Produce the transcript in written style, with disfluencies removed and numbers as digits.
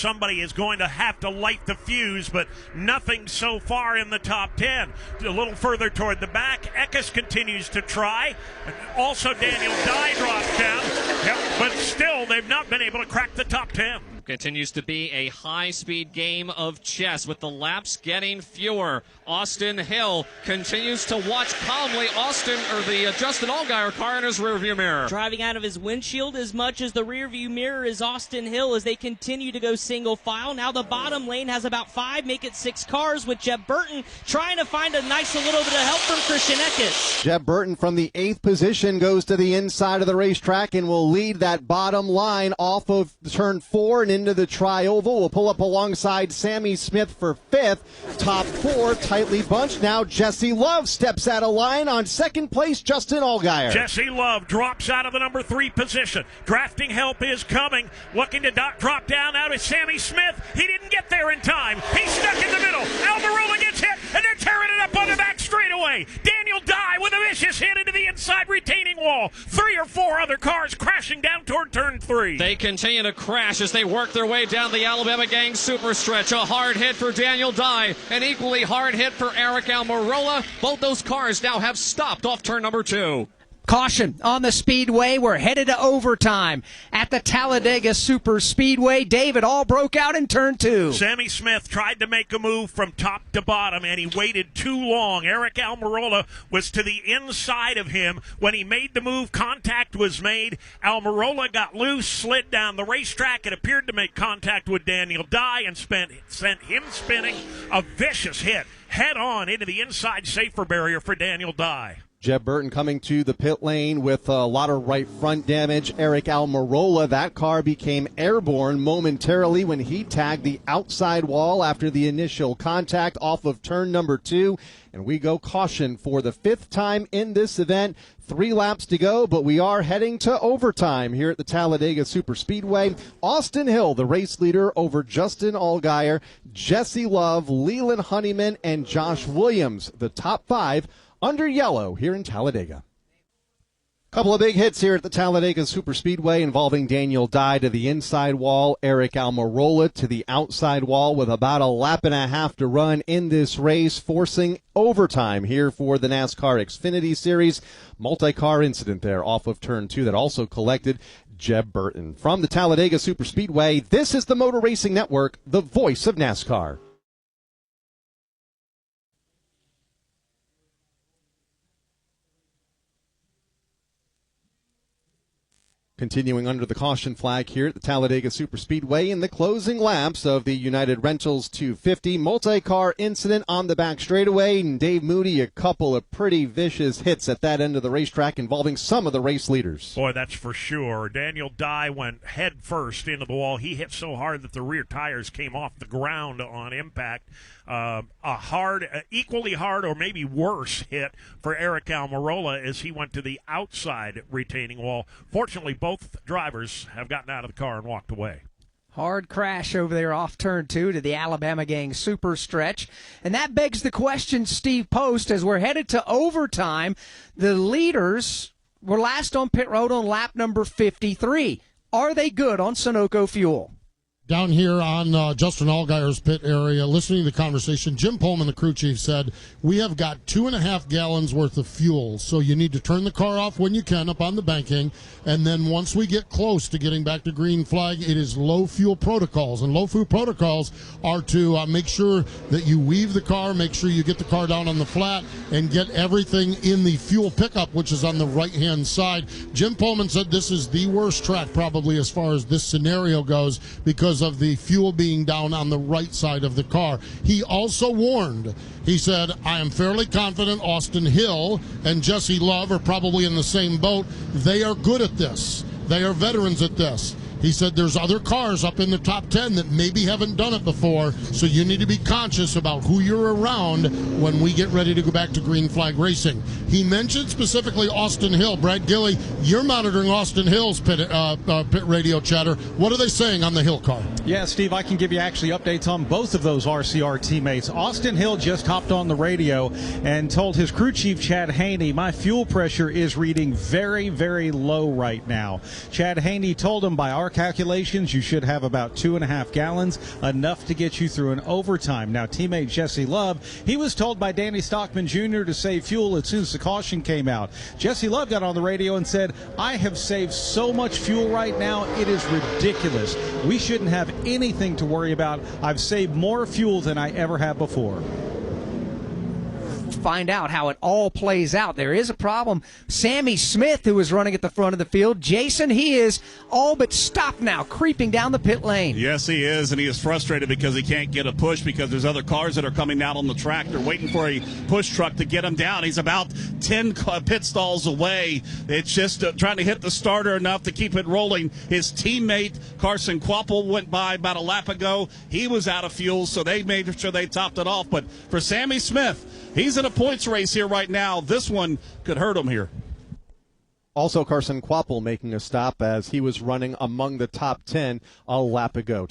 somebody is going to have to light the fuse, but nothing so far in the top 10. A little further toward the back, Eckes continues to try. Also, Daniel Dye drops down. Yep, but still, they've not been able to crack the top 10. Continues to be a high-speed game of chess with the laps getting fewer. Austin Hill continues to watch calmly the Justin Allgaier car in his rearview mirror. Driving out of his windshield as much as the rearview mirror is Austin Hill as they continue to go single file. Now the bottom lane has about 5, make it 6 cars with Jeb Burton trying to find a nice little bit of help from Christian Eckes. Jeb Burton from the 8th position goes to the inside of the racetrack and will lead that bottom line off of turn 4 and into the tri-oval. Will pull up alongside Sammy Smith for 5th. Top 4 tightly bunched. Now Jesse Love steps out of line on 2nd place, Justin Allgaier. Jesse Love drops out of the number 3 position. Drafting help is coming. Looking to drop down out of Sammy Smith. He didn't get there in time. He's stuck in the middle. Almirola gets hit, and they're tearing it up on the back straightaway. Daniel Dye with a vicious hit into the inside retaining wall. 3 or 4 other cars crashing down toward turn 3. They continue to crash as they work their way down the Alabama Gang super stretch. A hard hit for Daniel Dye, an equally hard hit for Eric Almirola. Both those cars now have stopped off turn number 2. Caution on the speedway. We're headed to overtime at the Talladega Super Speedway. David, all broke out in turn 2. Sammy Smith tried to make a move from top to bottom, and he waited too long. Eric Almirola was to the inside of him. When he made the move, contact was made. Almirola got loose, slid down the racetrack. It appeared to make contact with Daniel Dye and sent him spinning. A vicious hit head on into the inside safer barrier for Daniel Dye. Jeb Burton coming to the pit lane with a lot of right front damage. Eric Almirola, that car became airborne momentarily when he tagged the outside wall after the initial contact off of turn number 2. And we go caution for the 5th time in this event. 3 laps to go, but we are heading to overtime here at the Talladega Super Speedway. Austin Hill, the race leader, over Justin Allgaier, Jesse Love, Leland Honeyman, and Josh Williams, the top 5 under yellow here in Talladega. Couple of big hits here at the Talladega Super Speedway involving Daniel Dye to the inside wall, Eric Almirola to the outside wall with about a lap and a half to run in this race, forcing overtime here for the NASCAR Xfinity Series. Multi-car incident there off of turn 2 that also collected Jeb Burton. From the Talladega Super Speedway, this is the Motor Racing Network, the voice of NASCAR. Continuing under the caution flag here at the Talladega Super Speedway in the closing laps of the United Rentals 250. Multi-car incident on the back straightaway, and Dave Moody, a couple of pretty vicious hits at that end of the racetrack involving some of the race leaders. Boy, that's for sure. Daniel Dye went head first into the wall. He hit so hard that the rear tires came off the ground on impact. Equally hard or maybe worse hit for Eric Almirola as he went to the outside retaining wall. Fortunately, both drivers have gotten out of the car and walked away. Hard crash over there off turn 2 to the Alabama Gang super stretch. And that begs the question, Steve Post, as we're headed to overtime, the leaders were last on pit road on lap number 53. Are they good on Sunoco fuel? Down here on Justin Allgaier's pit area, listening to the conversation, Jim Pullman, the crew chief, said, we have got 2.5 gallons worth of fuel, so you need to turn the car off when you can up on the banking, and then once we get close to getting back to green flag, it is low fuel protocols, and low fuel protocols are to make sure that you weave the car, make sure you get the car down on the flat, and get everything in the fuel pickup, which is on the right-hand side. Jim Pullman said this is the worst track probably as far as this scenario goes because of the fuel being down on the right side of the car. He also warned, he said, I am fairly confident Austin Hill and Jesse Love are probably in the same boat. They are good at this. They are veterans at this. He said there's other cars up in the top 10 that maybe haven't done it before, so you need to be conscious about who you're around when we get ready to go back to green flag racing. He mentioned specifically Austin Hill. Brad Gilley, you're monitoring Austin Hill's pit radio chatter. What are they saying on the Hill car? Yeah, Steve, I can give you actually updates on both of those RCR teammates. Austin Hill just hopped on the radio and told his crew chief, Chad Haney, my fuel pressure is reading very, very low right now. Chad Haney told him by our calculations, you should have about 2.5 gallons, enough to get you through an overtime. Now, teammate Jesse Love, he was told by Danny Stockman Jr. to save fuel as soon as the caution came out. Jesse Love got on the radio and said, I have saved so much fuel right now, it is ridiculous. We shouldn't have anything to worry about. I've saved more fuel than I ever have before. Find out how it all plays out. There is a problem. Sammy Smith, who was running at the front of the field, Jason, he is all but stopped now, creeping down the pit lane. Yes, he is, and he is frustrated because he can't get a push because there's other cars that are coming down on the track. They're waiting for a push truck to get him down. He's about 10 pit stalls away. It's just trying to hit the starter enough to keep it rolling. His teammate, Carson Quapple, went by about a lap ago. He was out of fuel, so they made sure they topped it off. But for Sammy Smith, he's in a points race here right now. This one could hurt him here. Also, Carson Quapple making a stop as he was running among the top 10 a lap ago.